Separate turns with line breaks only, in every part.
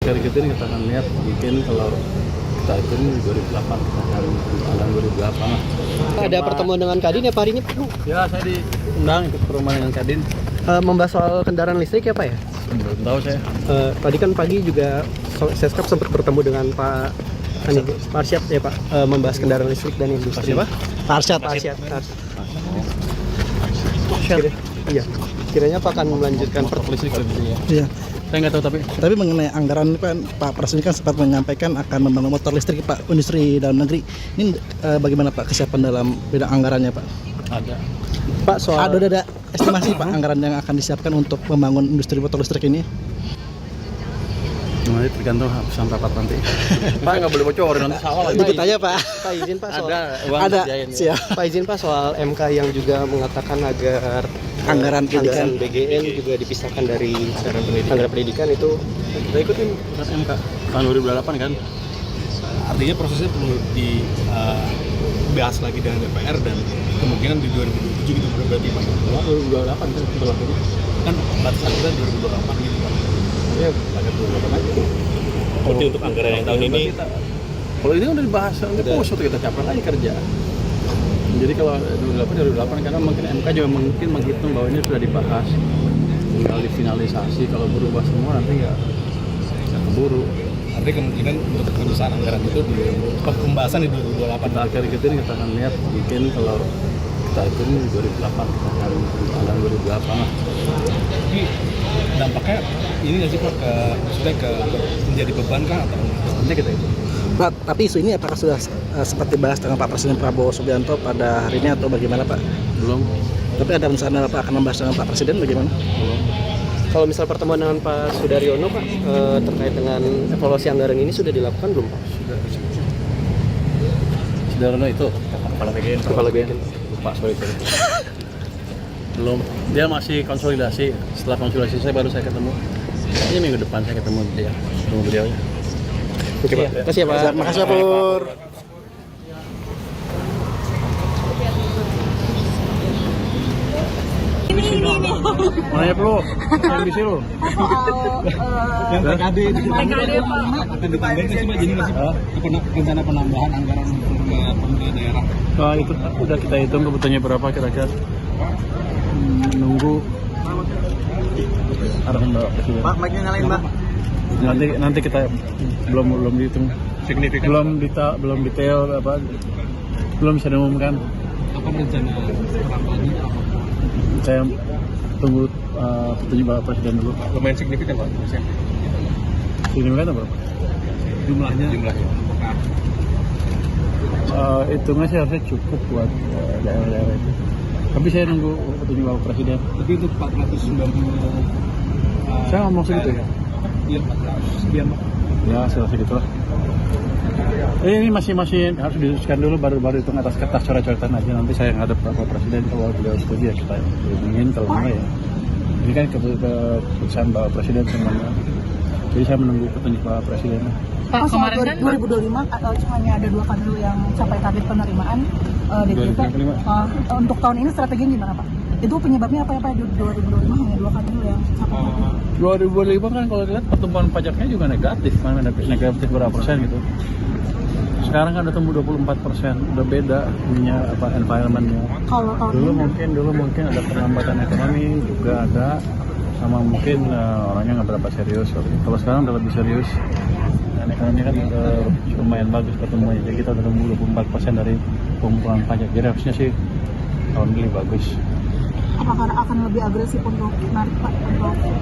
akhir gitu ini kita akan lihat, mungkin kalau kita hitung 2008 kita akan tanggal 2008 lah.
Ada pertemuan dengan Kadin ya Pak hari ini Pak?
Ya, saya diundang ikut pertemuan dengan Kadin.
Membahas soal kendaraan listrik ya Pak ya?
Belum tahu saya.
Tadi kan pagi juga Seskap sempat bertemu dengan Pak Arsyad ya Pak, membahas kendaraan listrik dan industri.
Apa?
Arsyad. Iya. Kiranya Pak akan melanjutkan
listrik ya.
Iya.
Saya nggak tahu
Tapi mengenai anggaran ini Pak Presiden kan sempat menyampaikan akan membangun motor listrik Pak, industri dalam negeri. Ini bagaimana Pak kesiapan dalam bidang anggarannya Pak?
ada.
Pak soal
Ada estimasi Pak anggaran yang akan disiapkan untuk membangun industri motor listrik ini?
Nah, itu tergantung keputusan rapat nanti. Pak nggak boleh bocorin nanti salah lagi.
dikit aja Pak. Pak izin Pak soal
Ada.
Siap.
Siap.
Pak izin Pak soal MK yang juga mengatakan agar
Anggaran pendidikan.
BGN juga dipisahkan dari anggaran pendidikan itu.
Kita ikutin putusan MK tahun 2008 kan.
Artinya prosesnya perlu dibahas lagi dengan DPR dan kemungkinan di 2027 gitu berarti Pak.
2028 kan berlakunya.
Kan batasan kita 2028 gitu Pak.
Ya, pakai 2028 aja.
Berarti untuk anggaran yang tahun ini
Kalau ini udah dibahas, ini poso tuh kita capek lagi kerja. Jadi kalau 2008 karena mungkin MK juga mungkin menghitung bahwa ini sudah dibahas, tinggal difinalisasi. Kalau berubah semua nanti nggak keburu.
artinya kemungkinan untuk keputusan anggaran itu di pembahasan di 2028.
Kita akhir gitu ini kita akan lihat, mungkin kalau kita hitung 2008 kita akan tanggal 2008 lah.
Tapi dampaknya ini nggak sih Pak maksudnya menjadi beban kah atau
Nanti kita hitung.
Pak, tapi isu ini apakah sudah sempat dibahas dengan Pak Presiden Prabowo Subianto pada hari ini atau bagaimana Pak?
Belum.
Tapi ada rencana Pak akan membahas dengan Pak Presiden bagaimana?
Belum.
Kalau misal pertemuan dengan Pak Sudaryono Pak terkait dengan evaluasi anggaran ini sudah dilakukan belum Pak?
Sudah itu kepala BGN.
Kepala BGN.
Lupa soal itu. Belum. Dia masih konsolidasi. Setelah konsolidasi baru saya ketemu. Ini minggu depan saya ketemu dia. Ketemu beliau ya.
Oke Pak. Terima kasih ya Pak.
Terima kasih Pak Pur.
Mana perlu? Ambisi lu.
yang TKD akan ditambahin sih Pak, jadi masih rencana penambahan anggaran untuk pemerintah daerah.
Nah, itu udah kita hitung kebutuhannya berapa kira-kira. Nunggu arahan Bapak Presiden.
Pak, mic-nya nyalain Pak.
Nanti kita belum dihitung
Signifikan.
belum detail apa, belum bisa diumumkan.
Apa rencana penambahannya apa?
Saya tunggu petunjuk Bapak Presiden dulu.
Lumayan signifikan Pak.
Signifikan atau berapa?
Jumlahnya.
Hitungnya sih harusnya cukup buat daerah-daerah itu. Tapi saya nunggu petunjuk Bapak Presiden.
Tapi untuk 490
Saya ngomong segitu ya?
Iya 400 sekian Pak.
Ya, segitu lah. Ini masih harus didiskusikan dulu, baru hitung atas kertas coret-coretan aja. Nanti saya ngadep Bapak Presiden, kalau beliau setuju ya kita hubungin, kalau enggak ya. Ini kan keputusan Bapak Presiden semuanya. Jadi saya menunggu petunjuk Bapak Presiden.
Pak, kemarin kan 2025 atau hanya ada 2 kadru yang capai target penerimaan di kita.
2025.
Untuk tahun ini strateginya gimana Pak? Itu penyebabnya apa ya Pak? 2025 hanya 2 kadru yang capai target.
2005 kan kalau dilihat pertumbuhan pajaknya juga negatif, kan negatif berapa persen gitu. Sekarang kan udah tumbuh 24%, udah beda ininya apa environmentnya.
Kalau tahun
Dulu mungkin ada perlambatan ekonomi juga ada, sama mungkin orangnya nggak berapa serius. Kalau sekarang udah lebih serius, dan ekonomi kan lumayan bagus pertumbuhannya. Jadi kita udah tumbuh 24% dari pengumpulan pajak. Jadi harusnya sih tahun ini bagus.
apakah akan lebih agresif untuk narik Pak untuk belajar?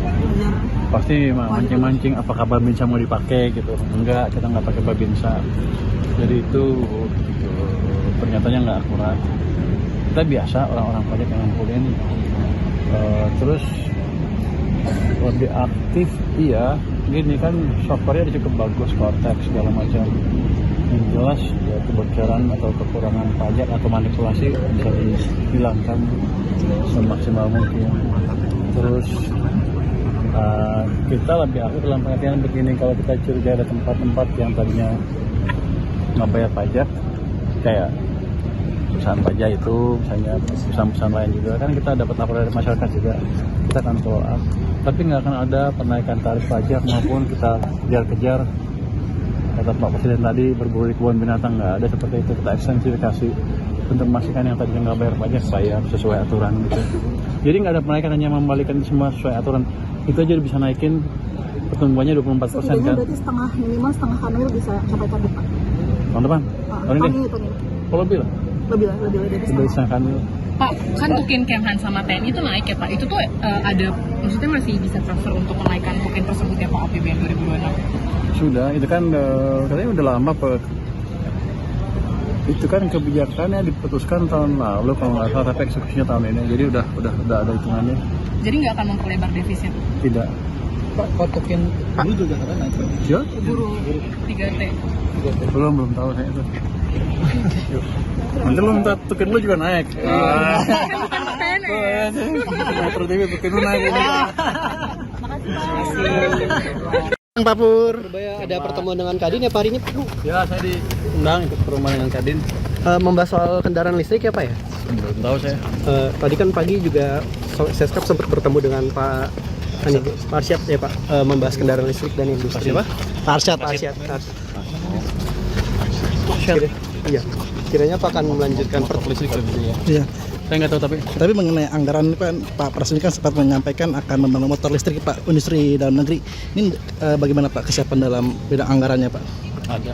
Pasti mancing-mancing apakah babinsa mau dipakai gitu. Enggak, kita nggak pakai babinsa. Jadi itu pernyataannya nggak akurat. Kita biasa orang-orang pajak yang ngumpulin. Terus lebih aktif, iya. Gini kan softwarenya cukup bagus, Cortex segala macam. Yang jelas ya kebocoran atau kekurangan pajak atau manipulasi bisa dihilangkan semaksimal mungkin. Terus kita lebih aktif dalam pengertian begini, kalau kita curiga ada tempat-tempat yang tadinya nggak bayar pajak, kayak perusahaan pajak itu, misalnya perusahaan-perusahaan lain juga kan kita dapat laporan dari masyarakat juga, kita akan follow up. Tapi nggak akan ada penaikan tarif pajak maupun kita kejar-kejar kata Pak Presiden tadi berburu di kebun binatang, nggak ada seperti itu. Kita ekstensifikasi untuk memastikan yang tadinya nggak bayar pajak bayar sesuai aturan gitu. Jadi nggak ada penaikan, hanya membalikan semua sesuai aturan. Itu aja bisa naikin pertumbuhannya 24%
Setidaknya
kan.
berarti minimal setengah kanwil bisa sampai target Pak.
Tahun depan? Tahun ini?
Tahun ini.
Kalau lebih lah.
Lebih dari
Lebih
setengah.
disahkan.
Pak, kan Tukin Kemhan sama TNI itu naik ya Pak. Itu tuh ada, maksudnya masih bisa transfer untuk menaikkan Tukin tersebut ya Pak APBN 2026?
Sudah, itu kan katanya udah lama Pak. Itu kan kebijakannya diputuskan tahun lalu kalau nggak salah, tapi eksekusinya tahun ini. Jadi udah ada hitungannya.
Jadi nggak akan memperlebar defisit?
Tidak.
Pak, kotokin dulu juga katanya naik.
Ya?
Buru 3T.
Belum tahu saya itu. Nanti lu minta tukin lu juga naik.
Bukan PNS.
Metro TV tukin lu naik.
Pak Pur, ada pertemuan dengan Kadin ya Pak hari ini Pak?
Ya, saya diundang ikut pertemuan dengan Kadin.
Membahas soal kendaraan listrik ya Pak ya?
Belum tahu saya.
Tadi kan pagi juga Seskap sempat bertemu dengan Pak Parsiap ya Pak, membahas kendaraan listrik dan industri.
Apa?
Parsiat.
Iya. Kiranya Pak akan melanjutkan
Listrik lebih ya.
Iya.
Saya nggak tahu
Tapi mengenai anggaran ini Pak Presiden kan sempat menyampaikan akan membangun motor listrik Pak, industri dalam negeri. Ini bagaimana Pak kesiapan dalam bidang anggarannya Pak?
ada.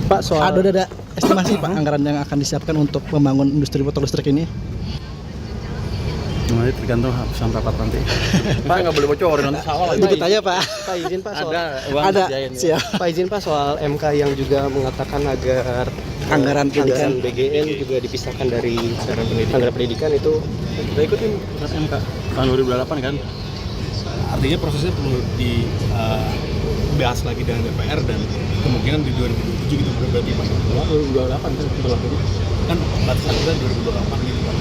Pak soal
Ada estimasi Pak anggaran yang akan disiapkan untuk membangun industri motor listrik ini?
Nah, itu tergantung keputusan rapat nanti. Pak nggak boleh bocorin nanti salah lagi.
Dikit aja Pak.
Pak izin Pak soal
Ada uang
Ada.
disediain, ya.
Siap.
Pak izin Pak soal MK yang juga mengatakan agar
Anggaran pendidikan.
BGN juga dipisahkan dari anggaran pendidikan itu.
Kita ikutin putusan MK tahun 2008 kan.
Artinya prosesnya perlu dibahas lagi dengan DPR dan kemungkinan di 2027 gitu berarti Pak.
2028 kan berlakunya.
Kan batasan kita 2028 gitu Pak.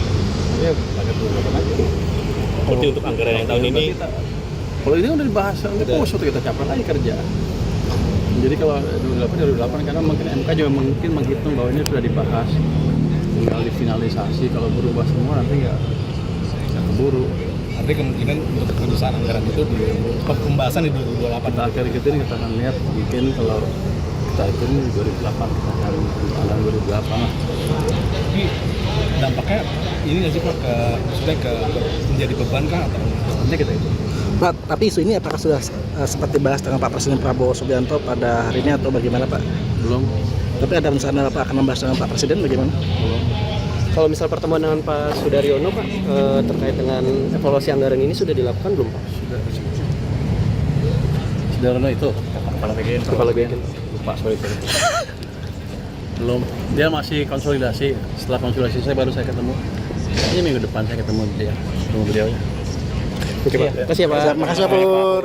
Ya, pakai 2028 aja.
Seperti untuk anggaran yang tahun ini.
Kalau ini udah dibahas, ini poso tuh kita capai lagi kerja. Jadi kalau 2028 karena mungkin MK juga mungkin menghitung bahwa ini sudah dibahas, tinggal difinalisasi. Kalau berubah semua nanti nggak keburu.
Artinya kemungkinan untuk perusahaan anggaran itu di pembahasan di 2028.
Kita akhir kita ini kita akan lihat mungkin kalau kita hitung di 2008 kita akan anggaran 2008 lah.
Tapi dampaknya ini nggak sih Pak maksudnya menjadi beban kah atau
Nanti kita hitung.
Pak, tapi isu ini apakah sudah sempat dibahas dengan Pak Presiden Prabowo Subianto pada hari ini atau bagaimana Pak?
Belum.
Tapi ada rencana Pak akan membahas dengan Pak Presiden bagaimana?
Belum.
Kalau misal pertemuan dengan Pak Sudaryono Pak terkait dengan evaluasi anggaran ini sudah dilakukan belum Pak?
Sudah itu kepala BGN.
Kepala BGN.
Lupa soal itu. Belum. Dia masih konsolidasi. Setelah konsolidasi baru saya ketemu. Ini minggu depan saya ketemu dia. Ketemu beliau ya.
Oke Pak. Terima kasih ya Pak.
Terima kasih Pak Pur.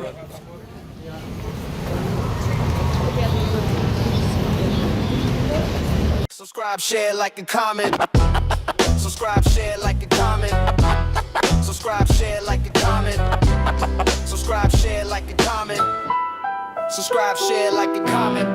Subscribe, share, like, and comment. Subscribe, share, like, and comment. Subscribe, share, like, and comment. Subscribe, share, like, and comment. Subscribe, share, like, and comment.